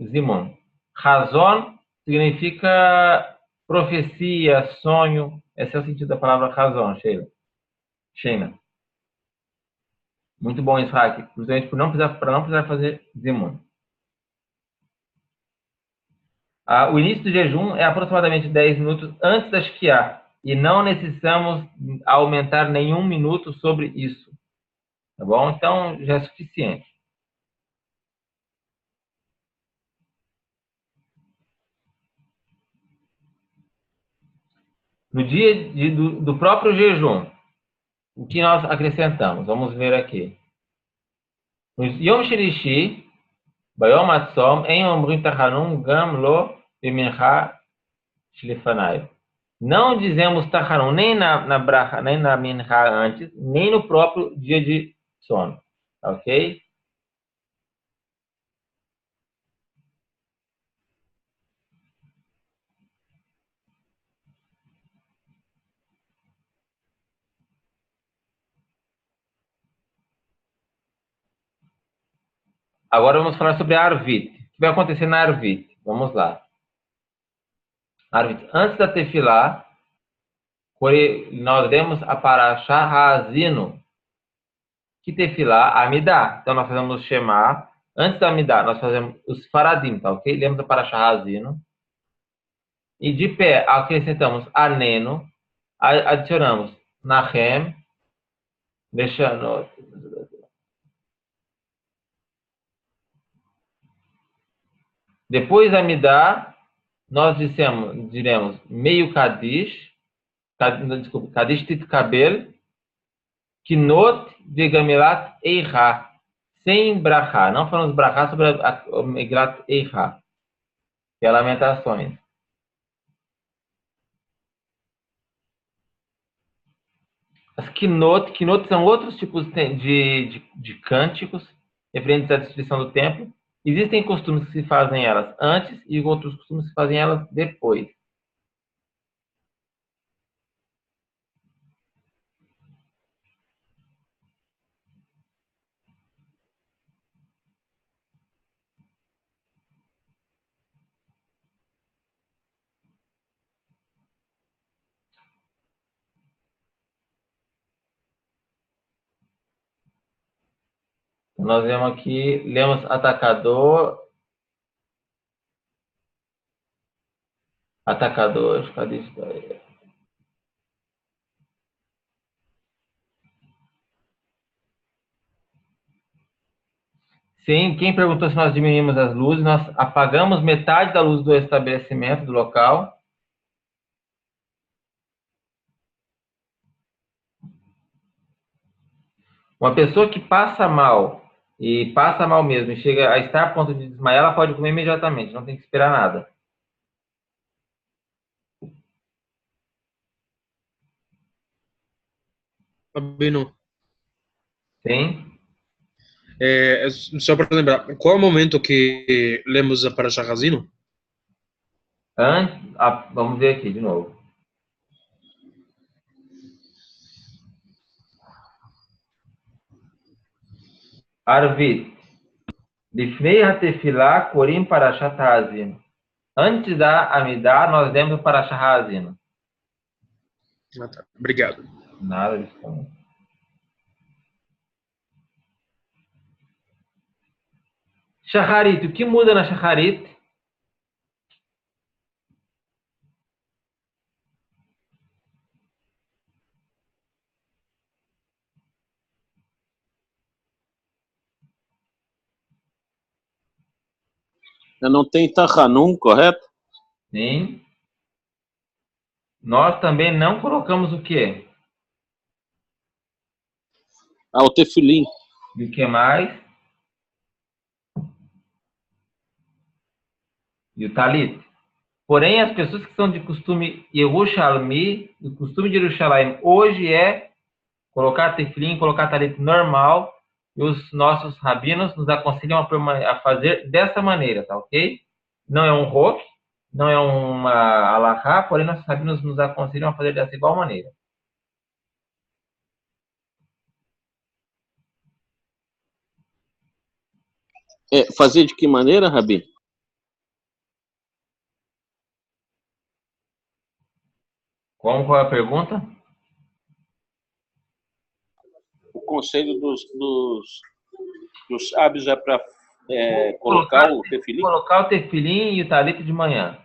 Zimun. Razon significa profecia, sonho. Esse é o sentido da palavra razão, Sheina. Muito bom, Israque. Justamente para não precisar fazer Zimun. O início do jejum é aproximadamente 10 minutos antes da Shkiá. E não necessitamos aumentar nenhum minuto sobre isso. Tá bom? Então, já é suficiente. No dia do próprio jejum, o que nós acrescentamos? Vamos ver aqui. No Yom Shelishi, Bayom Atzom, em Omrim Tachanun Gam Lo Bemincha Shlifanai. Não dizemos Tachanun nem na Bracha, nem na Mincha antes, nem no próprio dia de sono. Ok? Agora vamos falar sobre a Arvit. O que vai acontecer na Arvit? Vamos lá. Arvit, antes da Tefilá, nós lemos a Parashá Ha'azinu. Que Tefilá, Amidá. Então nós fazemos o Shema. Antes da Amidá, nós fazemos os Faradim, tá ok? Lemos a Parashá Ha'azinu. E de pé, acrescentamos Aneno. Adicionamos Nahem. Deixando... Depois da Amidá, nós diremos meio Kadish, Kadish Titkabel, Kinot de Gamilat Eicha, sem Brachá. Não falamos Brachá sobre a Megilat Eicha, que é Lamentações. As Kinot são outros tipos de cânticos referentes à destruição do templo. Existem costumes que se fazem elas antes e outros costumes que se fazem elas depois. Nós vemos aqui, lemos atacador. Atacador, cadê isso daí? Sim, quem perguntou se nós diminuímos as luzes, nós apagamos metade da luz do estabelecimento, do local. Uma pessoa que passa mal, e passa mal mesmo, e chega a estar a ponto de desmaiar, ela pode comer imediatamente, não tem que esperar nada. Rabino, Sim? só para lembrar, qual é o momento que lemos a Parashat Hazino? Vamos ver aqui de novo. Arvit. Lifnei hatefilá korim parashat ha'azino. Antes da Amidá, nós lemos o Parashat Ha'azino. Ah, tá. Obrigado. Nada disso. Shacharit. O que muda na Shacharit? Não tem Tachanun, correto? Sim. Nós também não colocamos o quê? Ah, o Tefilim. E o que mais? E o Talit. Porém, as pessoas que são de costume Yerushalmi, o costume de Yerushalayim hoje é colocar tefilim, colocar talit normal, e os nossos rabinos nos aconselham a fazer dessa maneira, tá ok? Não é um rok, não é uma alahá, porém nossos rabinos nos aconselham a fazer dessa igual maneira. Fazer de que maneira, Rabi? Qual é a pergunta? O conselho dos sábios é para colocar o tefilim? Colocar o tefilim e o talit de manhã.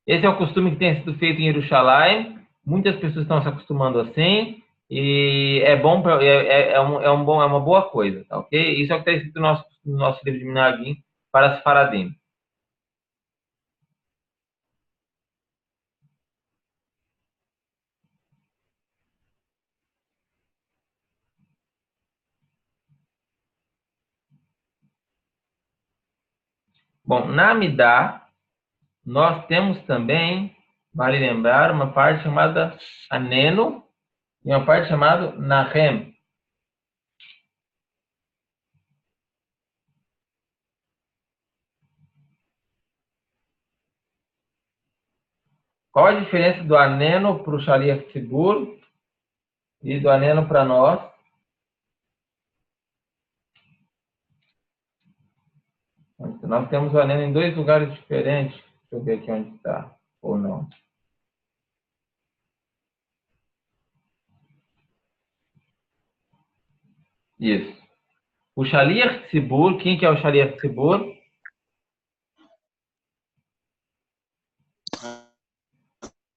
Esse é o costume que tem sido feito em Jerusalém. Muitas pessoas estão se acostumando assim. E é bom, é uma boa coisa, tá ok? Isso é o que está escrito no nosso livro de Minagim para as Faradim. Bom, na Amidá, nós temos também, vale lembrar, uma parte chamada Aneno e uma parte chamada Nahem. Qual a diferença do Aneno para o Shaliach Tzibur e do Aneno para nós? Nós temos o Aneno em dois lugares diferentes. Deixa eu ver aqui onde está, ou não. Isso. O Shaliach Tzibur, quem que é o Shaliach Tzibur?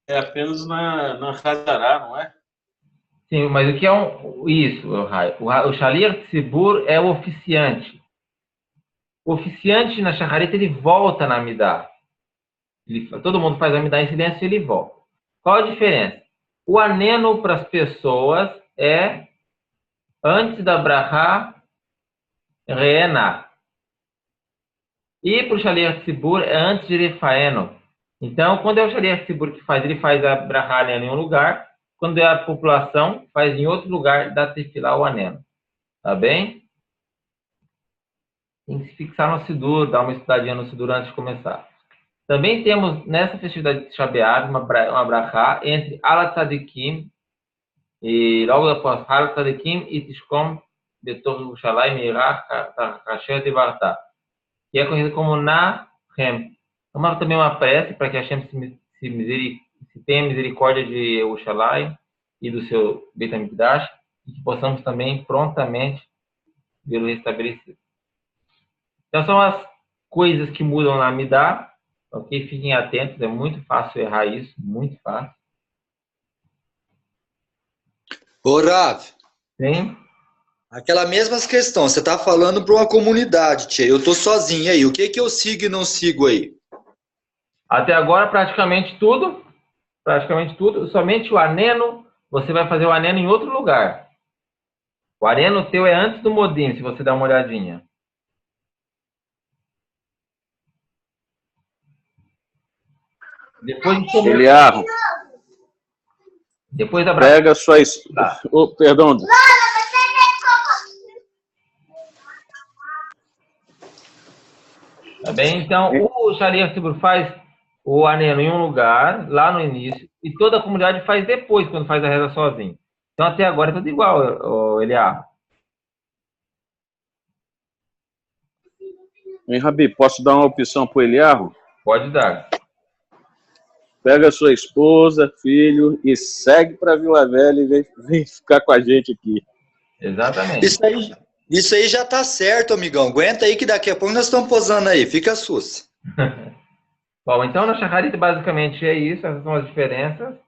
É apenas na Hazará, não é? Sim, mas o que é isso, Rai? O Shaliach Tzibur é o oficiante. O oficiante na Shacharit, ele volta na Amidá. Todo mundo faz a Amidá em silêncio e ele volta. Qual a diferença? O aneno para as pessoas é antes da Brahá Reena. E para o Shaliach Tzibur é antes de Refaeno. Então, quando é o Shaliach Tzibur que faz, ele faz a Brahá em um lugar. Quando é a população, faz em outro lugar, dá tefilá o aneno. Tá bem? Tem que se fixar no Sidur, dar uma estudadinha no Sidur antes de começar. Também temos, nessa festividade de Shabeab, uma brachá entre Alat Tzadikim, e logo após Alat Tzadikim e Tishkom Betor Yerushalayim Meirach Hashem Tivartá, que é conhecido como Nahem. Também uma prece para que Hashem se tenha misericórdia de Yerushalayim e do seu Beit HaMikdash, e que possamos também prontamente vê-lo restabelecido. Então, são as coisas que mudam na Midá, ok? Fiquem atentos, é muito fácil errar isso, muito fácil. Ô, Rav, Sim? aquela mesma questão, você tá falando para uma comunidade, tia, eu tô sozinho aí, o que que eu sigo e não sigo aí? Até agora, praticamente tudo, somente o aneno, você vai fazer o aneno em outro lugar. O aneno teu é antes do modim, se você dar uma olhadinha. Depois de comer, Eliarro, depois da pega sua... Oh, perdão. Tá bem? Então, o Sharia Tibur faz o aneno em um lugar, lá no início, e toda a comunidade faz depois, quando faz a reza sozinho. Então, até agora é tudo igual, Eliá. Hein, Rabi, posso dar uma opção para o Eliarro? Pode dar. Pega sua esposa, filho e segue para Vila Velha e vem ficar com a gente aqui. Exatamente. Isso aí já tá certo, amigão. Aguenta aí que daqui a pouco nós estamos posando aí. Fica sus. Bom, então na Shacharit basicamente é isso, essas são as diferenças.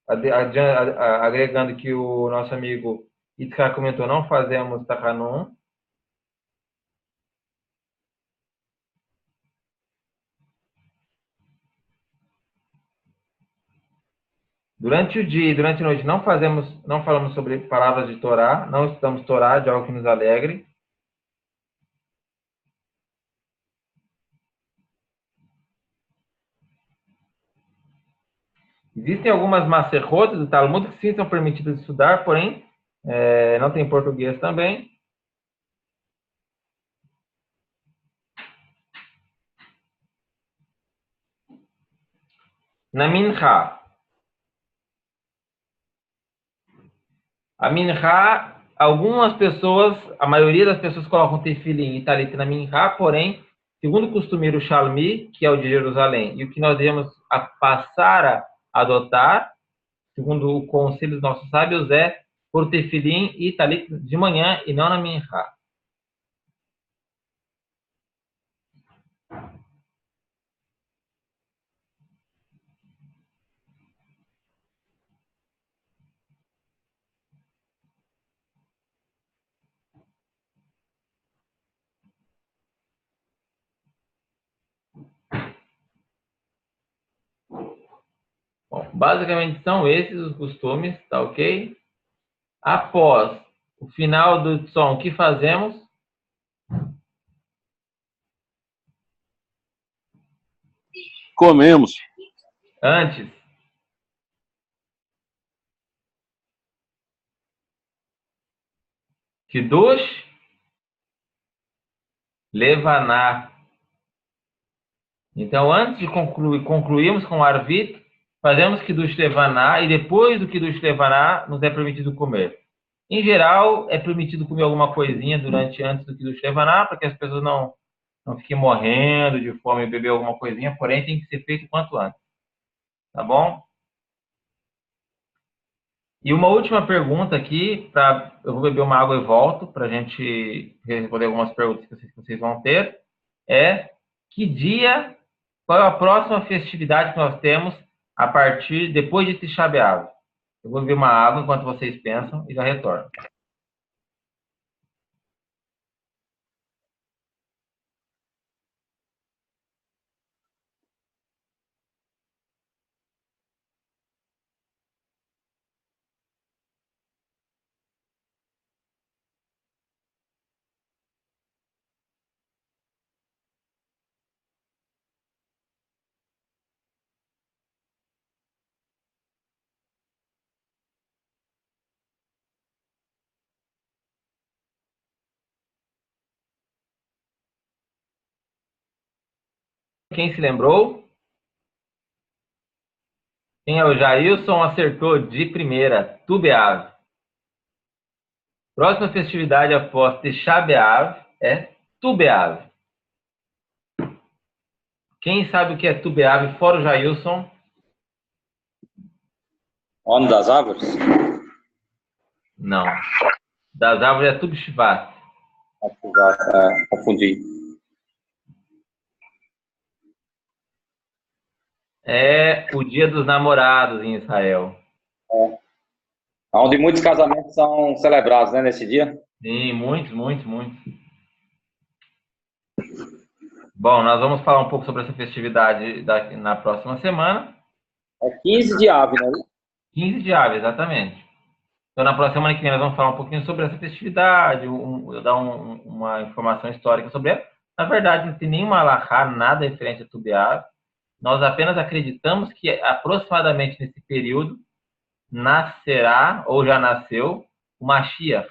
Agregando que o nosso amigo Itzhak comentou, não fazemos Tachanun. Durante o dia e durante a noite não falamos sobre palavras de Torá, não estudamos Torá, de algo que nos alegre. Existem algumas maserrotas do Talmud que sim são permitidas de estudar, porém não tem português também. Na Mincha. A Mincha, algumas pessoas, a maioria das pessoas colocam tefilim e talit na Mincha, porém, segundo o costumeiro Shalmi, que é o de Jerusalém, e o que nós devemos passar a adotar, segundo o conselho dos nossos sábios, é por tefilim e talit de manhã e não na Mincha. Bom, basicamente são esses os costumes, tá ok? Após o final do som, o que fazemos? Comemos. Antes. Kiddush, Levaná. Então, antes de concluirmos com o Arvit, fazemos Kiddush Levaná e depois do Kiddush Levaná nos é permitido comer. Em geral, é permitido comer alguma coisinha antes do Kiddush Levaná, para que as pessoas não fiquem morrendo de fome e beber alguma coisinha, porém tem que ser feito quanto antes. Tá bom? E uma última pergunta aqui, eu vou beber uma água e volto, para a gente responder algumas perguntas que vocês vão ter, qual é a próxima festividade que nós temos depois de Tisha B'Av? Eu vou beber uma água enquanto vocês pensam e já retorno. Quem se lembrou? Quem é o Jailson? Acertou de primeira. Tu B'Av. Próxima festividade após Tisha B'Av é Tu B'Av. Quem sabe o que é Tu B'Av fora o Jailson? Ano das árvores? Não. Das árvores é Tu B'Shvat. Confundir. É o Dia dos Namorados em Israel. Onde muitos casamentos são celebrados, né, nesse dia. Sim, muitos, muitos, muitos. Bom, nós vamos falar um pouco sobre essa festividade na próxima semana. É 15 de Ave, né? 15 de Av, exatamente. Então, na próxima semana que vem, nós vamos falar um pouquinho sobre essa festividade, eu dar uma informação histórica sobre ela. Na verdade, não tem nenhuma alahá, nada referente a Tu B'Av. Nós apenas acreditamos que aproximadamente nesse período nascerá, ou já nasceu, o Mashiach.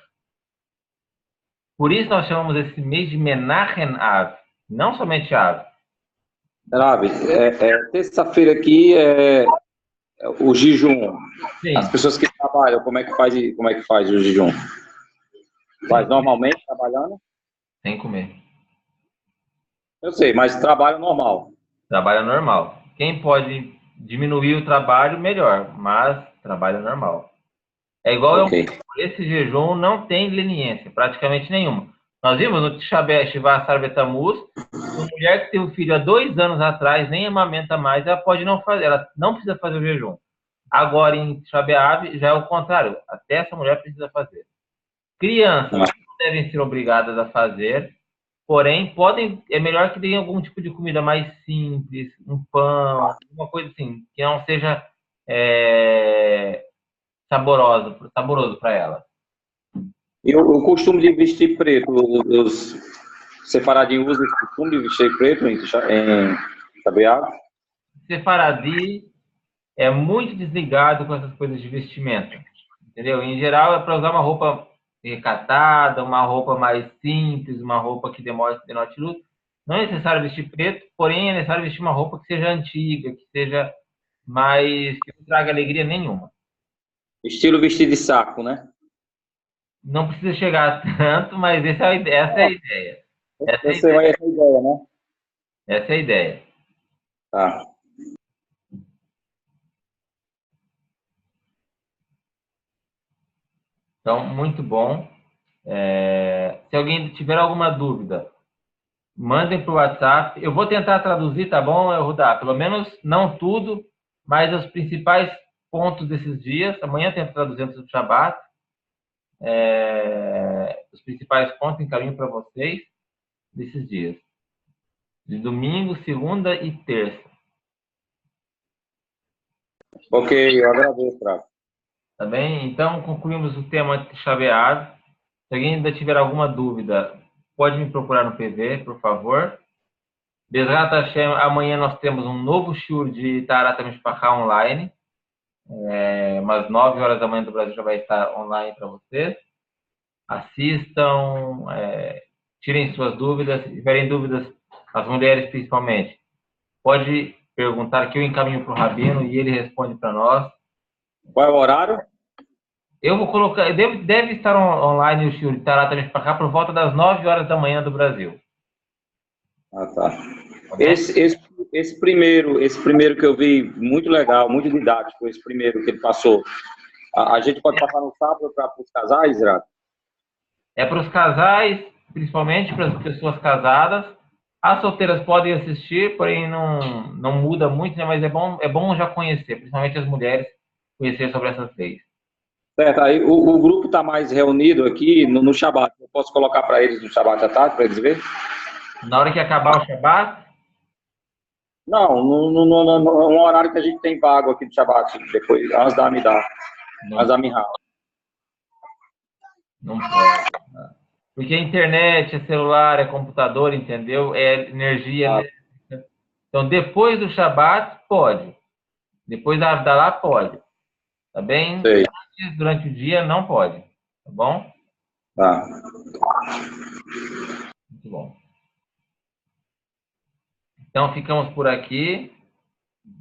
Por isso nós chamamos esse mês de Menachem Av, não somente Av. Ave, terça-feira aqui é o jejum. Sim. As pessoas que trabalham, como é que faz o jejum? Faz normalmente, trabalhando? Sem comer. Eu sei, mas trabalho normal. Trabalho normal. Quem pode diminuir o trabalho, melhor, mas trabalho normal. É igual Ok. esse jejum não tem leniência, praticamente nenhuma. Nós vimos no Shivá Sarvetamuz, uma mulher que teve um filho há 2 anos atrás, nem amamenta mais, ela pode não fazer, ela não precisa fazer o jejum. Agora, em Shabeab, já é o contrário, até essa mulher precisa fazer. Crianças não devem ser obrigadas a fazer, porém, é melhor que deem algum tipo de comida mais simples, um pão, uma coisa assim, que não seja saboroso para ela. E o costume de vestir preto, os sefaradinhos usam esse costume de vestir preto em Shabeab? Sefaradi é muito desligado com essas coisas de vestimenta, entendeu? Em geral, é para usar uma roupa recatada, uma roupa mais simples, uma roupa que denote luz. Não é necessário vestir preto, porém é necessário vestir uma roupa que seja antiga, que seja mais... que não traga alegria nenhuma. Estilo vestido de saco, né? Não precisa chegar tanto, mas essa é a ideia. Essa é a ideia, né? Essa é a ideia. Tá. Então, muito bom. Se alguém tiver alguma dúvida, mandem para o WhatsApp. Eu vou tentar traduzir, tá bom, Rudá? Pelo menos não tudo, mas os principais pontos desses dias. Amanhã eu tento traduzir antes do Shabbat. Os principais pontos encaminho para vocês desses dias. De domingo, segunda e terça. Ok, eu agradeço, Trago. Tá bem? Então, concluímos o tema de chaveado. Se alguém ainda tiver alguma dúvida, pode me procurar no PV, por favor. Bezrat Hashem, amanhã nós temos um novo shiur de Taharat HaMishpachá online. Umas 9 horas da manhã do Brasil já vai estar online para vocês. Assistam, tirem suas dúvidas. Se tiverem dúvidas, as mulheres principalmente, pode perguntar que eu encaminho para o Rabino e ele responde para nós. Qual é o horário? Eu vou colocar, deve estar online o shiur de Taharat HaMishpachá por volta das 9 horas da manhã do Brasil. Ah, tá. Esse primeiro que eu vi, muito legal, muito didático, esse primeiro que ele passou. A gente pode passar no sábado para os casais, Irato? É para os casais, principalmente para as pessoas casadas. As solteiras podem assistir, porém não muda muito, né? Mas é bom já conhecer, principalmente as mulheres, conhecer sobre essas leis. Certo, aí o grupo está mais reunido aqui no Shabbat. Eu posso colocar para eles no Shabbat à tarde, para eles verem? Na hora que acabar o Shabbat? Não, no horário que a gente tem vago aqui do Shabbat, depois, antes da Amidá, antes da Mihá. Não pode. Porque a internet, é celular, é computador, entendeu? É energia elétrica. Então, depois do Shabbat, pode. Depois da lá, pode. Tá bem? Sei. Durante o dia, não pode. Tá bom? Tá. Muito bom. Então, ficamos por aqui.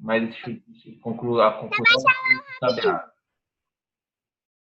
Mas deixa eu concluir a conclusão.